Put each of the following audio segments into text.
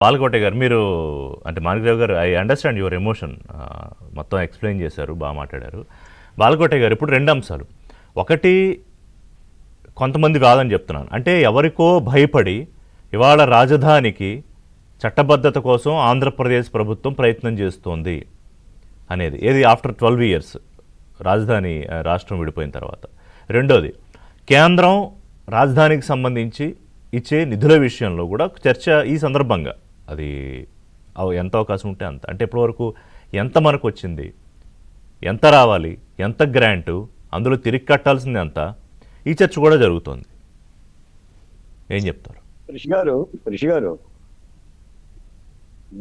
బాలకోటయ్య గారు, మీరు అంటే మాణిక్రావు గారు, ఐ అండర్స్టాండ్ యువర్ ఎమోషన్, మొత్తం ఎక్స్ప్లెయిన్ చేశారు, బాగా మాట్లాడారు. బాలకోటయ్య గారు, ఇప్పుడు రెండు అంశాలు. ఒకటి, కొంతమంది కాదని చెప్తున్నాను, అంటే ఎవరికో భయపడి ఇవాళ రాజధానికి చట్టబద్ధత కోసం ఆంధ్రప్రదేశ్ ప్రభుత్వం ప్రయత్నం చేస్తోంది అనేది, ఏది ఆఫ్టర్ 12 years రాజధాని రాష్ట్రం విడిపోయిన తర్వాత. రెండోది, కేంద్రం రాజధానికి సంబంధించి ఇచ్చే నిధుల విషయంలో కూడా చర్చ ఈ సందర్భంగా, అది ఎంత అవకాశం ఉంటే అంత, అంటే ఇప్పటివరకు ఎంత మనకు వచ్చింది, ఎంత రావాలి, ఎంత గ్రాంటు, అందులో తిరిగి కట్టాల్సింది ఎంత, ఈ చర్చ కూడా జరుగుతోంది. ఏం చెప్తారు? రిషి గారు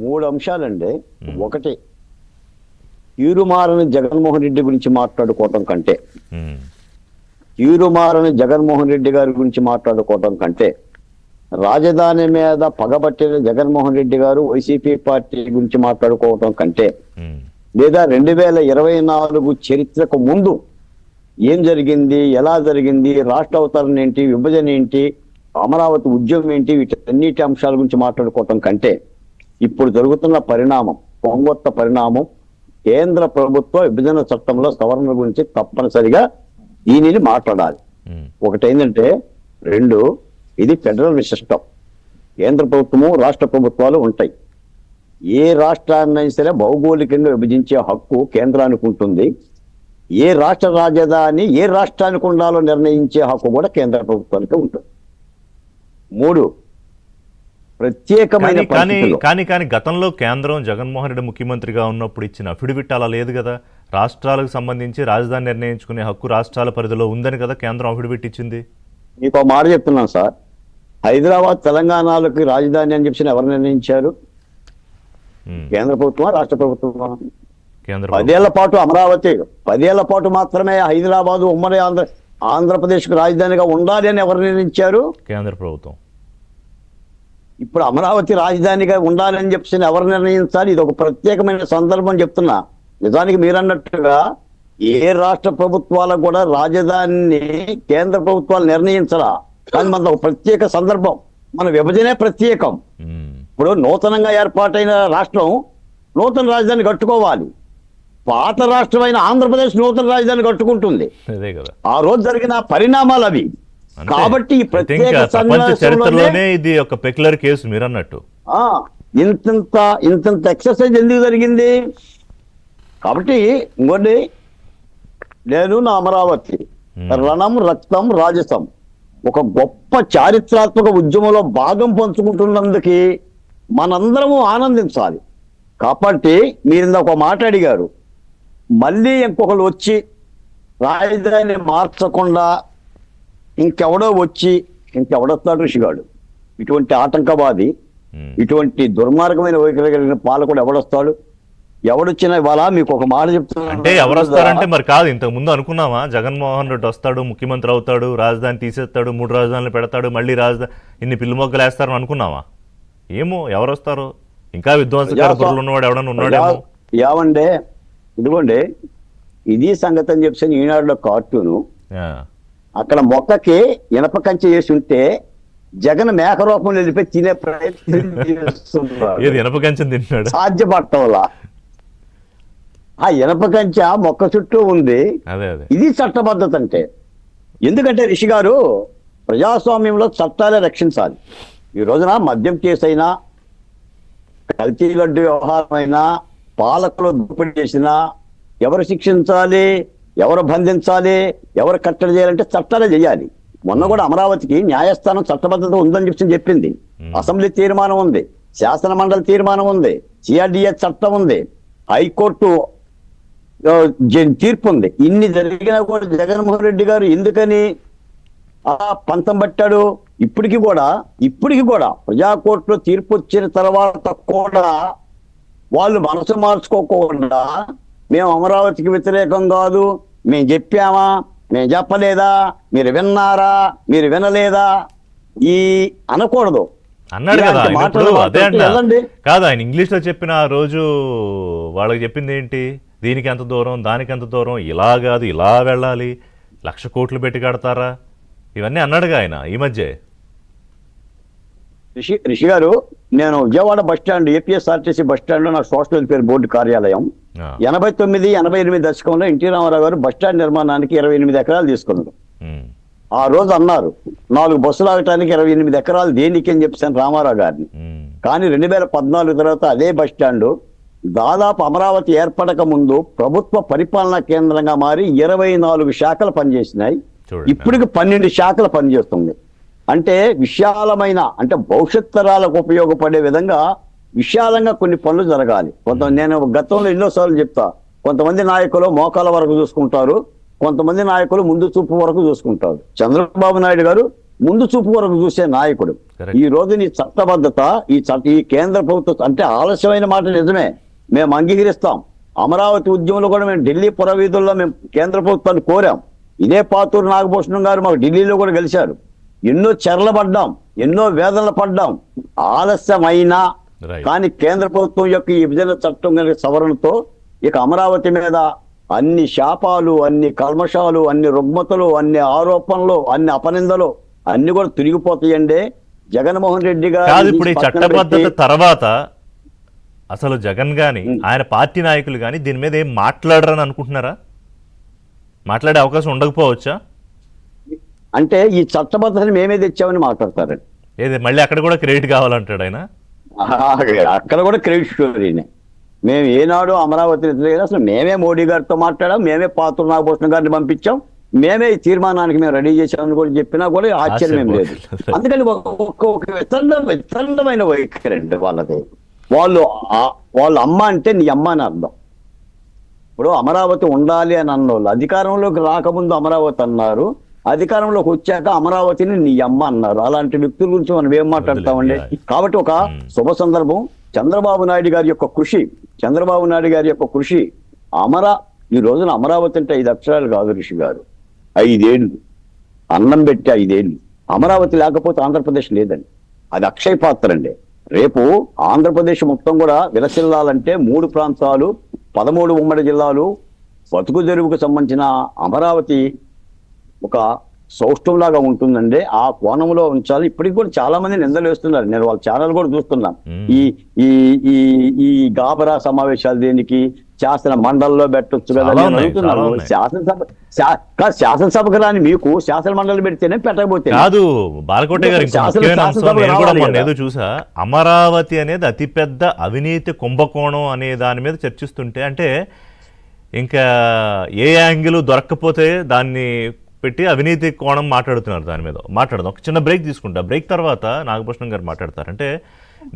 3 అంశాలండి. ఒకటి, తీరుమారని జగన్మోహన్ రెడ్డి గురించి మాట్లాడుకోవటం కంటే, తీరుమారని జగన్మోహన్ రెడ్డి గారి గురించి మాట్లాడుకోవటం కంటే, రాజధాని మీద పగబట్టిన జగన్మోహన్ రెడ్డి గారు వైసీపీ పార్టీ గురించి మాట్లాడుకోవటం కంటే, లేదా 2024 చరిత్రకు ముందు ఏం జరిగింది, ఎలా జరిగింది, రాష్ట్ర అవతరణ ఏంటి, విభజన ఏంటి, అమరావతి ఉద్యమం ఏంటి, వీటన్నిటి అంశాల గురించి మాట్లాడుకోవటం కంటే ఇప్పుడు జరుగుతున్న పరిణామం, పొంగొత్త పరిణామం, కేంద్ర ప్రభుత్వ విభజన చట్టంలో సవరణ గురించి తప్పనిసరిగా దీనిని మాట్లాడాలి. ఒకటి ఏంటంటే, రెండు, ఇది ఫెడరల్ సిస్టమ్. కేంద్ర ప్రభుత్వము రాష్ట్ర ప్రభుత్వాలు ఉంటాయి. ఏ రాష్ట్రాన్నైనా సరే భౌగోళికంగా విభజించే హక్కు కేంద్రానికి ఉంటుంది. ఏ రాష్ట్ర రాజధాని ఏ రాష్ట్రానికి ఉండాలో నిర్ణయించే హక్కు కూడా కేంద్ర ప్రభుత్వానికి ఉంటుంది. మూడు, ప్రత్యేకమైన కానీ గతంలో కేంద్రం జగన్మోహన్ రెడ్డి ముఖ్యమంత్రిగా ఉన్నప్పుడు ఇచ్చిన అఫిడవిట్ అలా లేదు కదా. రాష్ట్రాలకు సంబంధించి రాజధాని నిర్ణయించుకునే హక్కు రాష్ట్రాల పరిధిలో ఉందని కదా కేంద్రం అఫిడవిట్ ఇచ్చింది. మీకు మాట చెప్తున్నాను సార్, హైదరాబాద్ తెలంగాణలోకి రాజధాని అని చెప్పి ఎవరు నిర్ణయించారు? కేంద్ర ప్రభుత్వమా రాష్ట్ర ప్రభుత్వమా? 10 ఏళ్ల పాటు అమరావతి, 10 ఏళ్ల పాటు మాత్రమే హైదరాబాదు ఉమ్మడి ఆంధ్రప్రదేశ్కు రాజధానిగా ఉండాలి అని ఎవరు నిర్ణయించారు? కేంద్ర ప్రభుత్వం. ఇప్పుడు అమరావతి రాజధానిగా ఉండాలని చెప్పి ఎవరు నిర్ణయించాలి? ఇది ఒక ప్రత్యేకమైన సందర్భం చెప్తున్నా. నిజానికి మీరన్నట్టుగా ఏ రాష్ట్ర ప్రభుత్వాలకు కూడా రాజధానిని కేంద్ర ప్రభుత్వాలు నిర్ణయించరా, కానీ మన ఒక ప్రత్యేక సందర్భం, మన విభజనే ప్రత్యేకం. ఇప్పుడు నూతనంగా ఏర్పాటైన రాష్ట్రం నూతన రాజధాని కట్టుకోవాలి. పాత రాష్ట్రమైన ఆంధ్రప్రదేశ్ నూతన రాజధాని కట్టుకుంటుంది. ఆ రోజు జరిగిన పరిణామాలు అవి. కాబట్టి ఈ ప్రత్యేక చరిత్రలోనే ఇది ఒక పెక్యులర్ కేసు మీరు అన్నట్టు. ఇంత ఎక్సర్సైజ్ ఎందుకు జరిగింది? కాబట్టి ఇంకోటి, నేను నా అమరావతి రణం రక్తం రాజసం ఒక గొప్ప చారిత్రాత్మక ఉద్యమంలో భాగం పంచుకుంటున్నందుకు మనందరము ఆనందించాలి. కాబట్టి మీరు ఇందాక మాట అడిగారు, మళ్ళీ ఇంకొకరు వచ్చి రాజధాని మార్చకుండా ఇంకెవడో వచ్చి ఇంకెవడొస్తాడు ఋషిగాడు? ఇటువంటి ఆటంకవాది, ఇటువంటి దుర్మార్గమైన వైఖరి కలిగిన పాలకుడు ఎవడొస్తాడు? ఎవడొచ్చినా ఇవాళ మీకు ఒక మాట చెప్తున్నా, అంటే ఎవరు వస్తారంటే మరి కాదు, ఇంతకు ముందు అనుకున్నామా జగన్మోహన్ రెడ్డి వస్తాడు, ముఖ్యమంత్రి అవుతాడు, రాజధాని తీసేస్తాడు, 3 రాజధానులు పెడతాడు, మళ్ళీ రాజధాని ఇన్ని పిల్లి మొగ్గలు వేస్తారని అనుకున్నావా? ఏమో ఎవరు వస్తారు, ఇంకా విధ్వంసకార బుర్రలు ఉన్నవాడు ఎవడన్నా ఉన్నాడేమో. ఏమండే, ఇదిగోండి ఇది సంగతి అని చెప్పి ఈనాడులో కార్టూను, అక్కడ మొక్కకి ఇనప కంచె చేసి ఉంటే జగన్ మేక రూపంలో వెళ్ళిపోయి తినే ప్రయత్నం చేస్తున్నాడు. ఇనప కంచె తింటున్నాడు, సాధ్యపడటంలా. ఆ ఇనప కంచె మొక్క చుట్టూ ఉంది. ఇది చట్టబద్ధత అంటే. ఎందుకంటే రిషి గారు, ప్రజాస్వామ్యంలో చట్టాలే రక్షించాలి. ఈ రోజున మద్యం కేసు అయినా, కల్తీ లడ్డు వ్యవహారం అయినా, పాలకులు దోపిడీ చేసినా ఎవరు శిక్షించాలి, ఎవరు బంధించాలి, ఎవరు కట్టడి చేయాలంటే చట్టాలే చేయాలి. మొన్న కూడా అమరావతికి న్యాయస్థానం చట్టబద్ధత ఉందని చెప్పింది. అసెంబ్లీ తీర్మానం ఉంది, శాసన మండలి తీర్మానం ఉంది, సిఆర్డిఎస్ చట్టం ఉంది, హైకోర్టు తీర్పు ఉంది. ఇన్ని జరిగినా కూడా జగన్మోహన్ రెడ్డి గారు ఎందుకని పంతం పట్టాడు? ఇప్పటికి కూడా ప్రజాకోర్టులో తీర్పు వచ్చిన తర్వాత కూడా వాళ్ళు మనసు మార్చుకోకుండా, మేము అమరావతికి వ్యతిరేకం కాదు, మేము చెప్పామా, మేము చెప్పలేదా, మీరు విన్నారా, మీరు వినలేదా, ఈ అనకూడదు అన్నాడు కదా. అదే అండి కాదు, ఆయన ఇంగ్లీష్ లో చెప్పిన ఆ రోజు వాళ్ళకి చెప్పింది ఏంటి, దీనికి ఎంత దూరం, దానికి ఎంత దూరం, ఇలా కాదు ఇలా వెళ్ళాలి, 1,00,000 కోట్లు పెట్టి కడతారా, ఇవన్నీ అన్నాడుగా ఆయన ఈ మధ్య. రిషి గారు, నేను Vijayawada bus stand, APSRTC bus stand లో నా సోషల్ వెల్ఫేర్ బోర్డు కార్యాలయం 89, 88 దశకంలో ఎన్టీ రామారావు గారు బస్ స్టాండ్ నిర్మాణానికి 28 ఎకరాలు తీసుకున్నారు. ఆ రోజు అన్నారు 4 బస్సులు ఆగటానికి 28 ఎకరాలు దేనికి అని చెప్పాను రామారావు గారిని. కానీ 2014 తర్వాత అదే బస్ స్టాండ్ దాదాపు అమరావతి ఏర్పడక ముందు ప్రభుత్వ పరిపాలనా కేంద్రంగా మారి 24 శాఖలు పనిచేసినాయి. ఇప్పటికి 12 శాఖలు పనిచేస్తుంది. అంటే విశాలమైన, అంటే భవిష్యత్ తరాలకు ఉపయోగపడే విధంగా విశాలంగా కొన్ని పనులు జరగాలి. నేను గతంలో ఎన్నోసార్లు చెప్తా, కొంతమంది నాయకులు మోకాల వరకు చూసుకుంటారు, కొంతమంది నాయకులు ముందు చూపు వరకు చూసుకుంటారు. చంద్రబాబు నాయుడు గారు ముందు చూపు వరకు చూసే నాయకుడు. ఈ రోజు నీ చట్టబద్ధత, ఈ కేంద్ర ప్రభుత్వం అంటే ఆలస్యమైన మాట నిజమే, మేము అంగీకరిస్తాం. అమరావతి ఉద్యమంలో కూడా మేము ఢిల్లీ పురవీధుల్లో మేము కేంద్ర ప్రభుత్వాన్ని కోరాం. ఇదే పాతూరు నాగభూషణం గారు మాకు ఢిల్లీలో కూడా గెలిచారు. ఎన్నో చెరలు పడ్డాం, ఎన్నో వేదనలు పడ్డాం. ఆలస్యమైనా కానీ కేంద్ర ప్రభుత్వం యొక్క ఈ విభజన చట్టం సవరణతో ఇక అమరావతి మీద అన్ని శాపాలు, అన్ని కల్మషాలు, అన్ని రుగ్మతలు, అన్ని ఆరోపణలు, అన్ని అపనిందలు అన్ని కూడా తిరిగిపోతాయండి. జగన్మోహన్ రెడ్డి గారు ఇప్పుడు ఈ చట్టబద్ధత తర్వాత అసలు జగన్ గాని ఆయన పార్టీ నాయకులు కానీ దీని మీద ఏం మాట్లాడరని అనుకుంటున్నారా? మాట్లాడే అవకాశం ఉండకపోవచ్చా? అంటే ఈ చట్టబద్ధతని మేమే తెచ్చామని మాట్లాడతారండి. ఏది మళ్ళీ అక్కడ కూడా క్రెడిట్ కావాలంటాడు ఆయన. అక్కడ కూడా క్రెడిట్ స్టోరీనే. మేము ఏనాడు అమరావతి అసలు మేమే మోడీ గారితో మాట్లాడాం, మేమే పాతూరు నాగభూషణం గారిని పంపించాం, మేమే ఈ తీర్మానానికి మేము రెడీ చేసామని కూడా చెప్పినా కూడా ఆశ్చర్యం ఏం లేదు. అందుకని ఒక వితండమైన వైఖరి అండి వాళ్ళది. వాళ్ళు అమ్మ అంటే నీ అమ్మ అని అర్థం. ఇప్పుడు అమరావతి ఉండాలి అని అన్నోళ్ళు అధికారంలోకి రాకముందు అమరావతి అన్నారు, అధికారంలోకి వచ్చాక అమరావతిని నీ అమ్మ అన్నారు. అలాంటి వ్యక్తుల గురించి మనం ఏం మాట్లాడతామండి? కాబట్టి ఒక శుభ సందర్భం, చంద్రబాబు నాయుడు గారి యొక్క కృషి ఈ రోజున అమరావతి అంటే 5 అక్షరాలు కాదు రిషి గారు, 5 ఏళ్ళు అన్నం పెట్టి 5 ఏళ్ళు. అమరావతి లేకపోతే ఆంధ్రప్రదేశ్ లేదండి. అది అక్షయ పాత్ర అండి. రేపు ఆంధ్రప్రదేశ్ మొత్తం కూడా విలసిల్లాలంటే 3 ప్రాంతాలు, 13 ఉమ్మడి జిల్లాలు, బతుకు తెరువుకు సంబంధించిన అమరావతి ఒక సౌష్ఠంలాగా ఉంటుందండి. ఆ కోణంలో ఉంచాలి. ఇప్పటికి కూడా చాలా మంది నిందలు వేస్తున్నారు. నేను వాళ్ళ ఛానల్ కూడా చూస్తున్నాను. ఈ ఈ ఈ ఈ గాబరా సమావేశాలు దేనికి, శాసన మండలిలో పెట్టొచ్చు కదా అని అడుగుతున్నారు. శాసనసభకు రాని మీకు శాసన మండలి పెడితేనే పెట్టకపోతే కాదు. బాలకోట గారు ఏదో చూసా, అమరావతి అనేది అతిపెద్ద అవినీతి కుంభకోణం అనే దాని మీద చర్చిస్తుంటే, అంటే ఇంకా ఏ యాంగిల్ దొరక్కపోతే దాన్ని పెట్టి అవినీతి కోణం మాట్లాడుతున్నారు. దాని మీద మాట్లాడదాం. ఒక చిన్న బ్రేక్ తీసుకుంటా. బ్రేక్ తర్వాత నాగభూషణం గారు మాట్లాడతారు. అంటే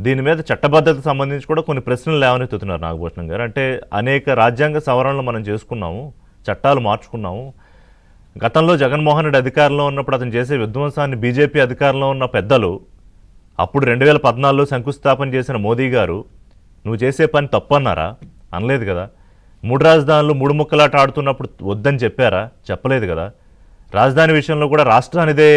దీని మీద చట్టబద్ధతకు సంబంధించి కూడా కొన్ని ప్రశ్నలు లేవనెత్తుతున్నారు నాగభూషణం గారు. అంటే అనేక రాజ్యాంగ సవరణలు మనం చేసుకున్నాము, చట్టాలు మార్చుకున్నాము. గతంలో జగన్మోహన్ రెడ్డి అధికారంలో ఉన్నప్పుడు అతను చేసే విధ్వంసాన్ని బీజేపీ అధికారంలో ఉన్న పెద్దలు, అప్పుడు 2014లో శంకుస్థాపన చేసిన మోదీ గారు నువ్వు చేసే పని తప్పు అన్నారా? అనలేదు కదా. 3 రాజధానులు 3 ముక్కలాట ఆడుతున్నప్పుడు వద్దని చెప్పారా? చెప్పలేదు కదా. రాజధాని విషయంలో కూడా రాష్ట్రానిదే